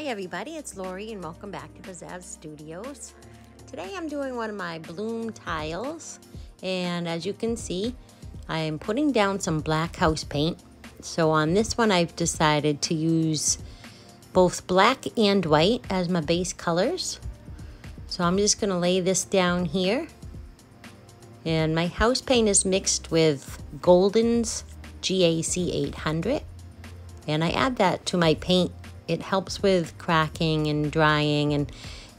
Hi everybody, it's Lori and welcome back to Pizazz Studios. Today I'm doing one of my bloom tiles, and as you can see I am putting down some black house paint. So on this one I've decided to use both black and white as my base colors. So I'm just going to lay this down here, and my house paint is mixed with Golden's GAC 800, and I add that to my paint. It helps with cracking and drying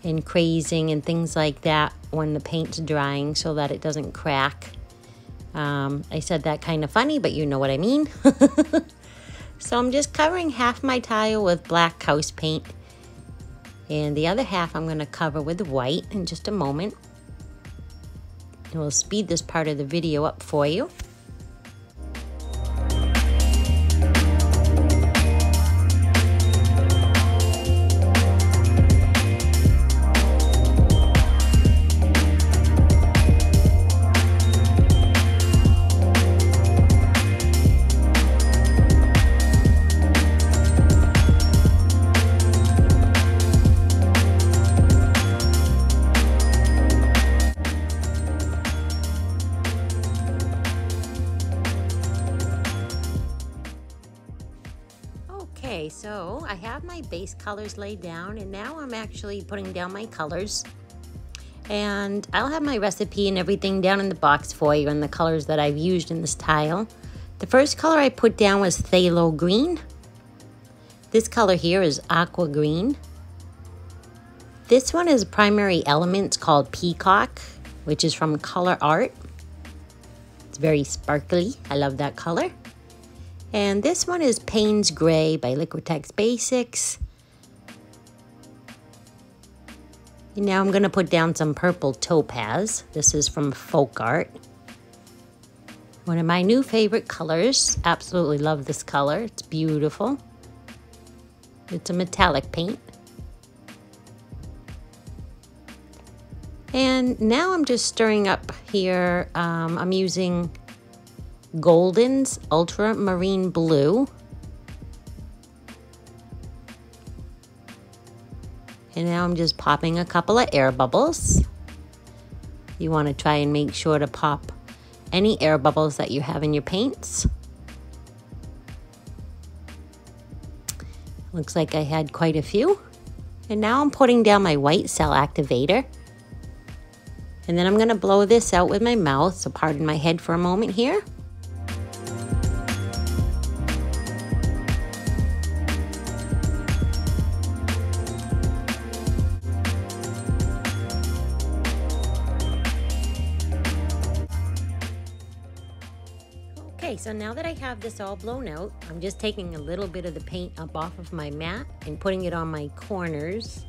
and crazing and things like that when the paint's drying so that it doesn't crack. I said that kind of funny, but you know what I mean. So I'm just covering half my tile with black house paint, and the other half I'm going to cover with white in just a moment. And we'll speed this part of the video up for you. Okay, so I have my base colors laid down, and now I'm actually putting down my colors. And I'll have my recipe and everything down in the box for you and the colors that I've used in this tile. The first color I put down was phthalo green. This color here is aqua green. This one is primary elements called Peacock, which is from FolkArt. It's very sparkly. I love that color. And this one is Payne's Gray by Liquitex Basics. And now I'm going to put down some purple topaz. This is from FolkArt. One of my new favorite colors. Absolutely love this color. It's beautiful. It's a metallic paint. And now I'm just stirring up here. I'm using Golden's Ultramarine blue. And now I'm just popping a couple of air bubbles. You want to try and make sure to pop any air bubbles that you have in your paints. Looks like I had quite a few. And now I'm putting down my white cell activator. And then I'm going to blow this out with my mouth, so pardon my head for a moment here. Okay, so now that I have this all blown out, I'm just taking a little bit of the paint up off of my mat and putting it on my corners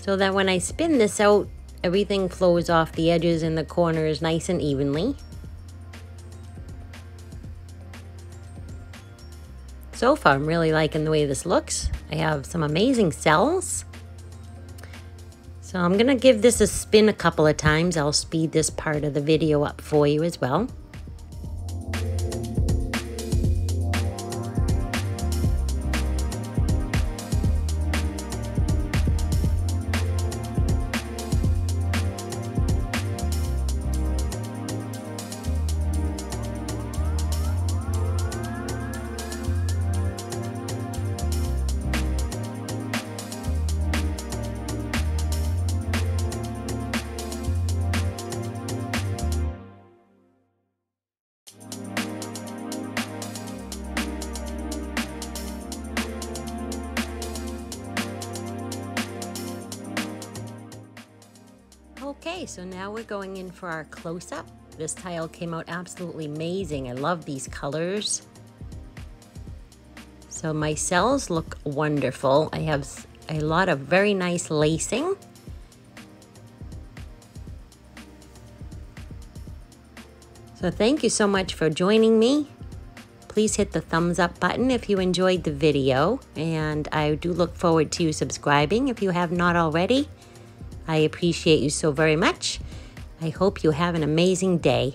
so that when I spin this out, everything flows off the edges and the corners nice and evenly. So far, I'm really liking the way this looks. I have some amazing cells. So I'm gonna give this a spin a couple of times. I'll speed this part of the video up for you as well. Okay, so now we're going in for our close-up. This tile came out absolutely amazing. I love these colors. So my cells look wonderful. I have a lot of very nice lacing. So thank you so much for joining me. Please hit the thumbs up button if you enjoyed the video, and I do look forward to you subscribing if you have not already. I appreciate you so very much. I hope you have an amazing day.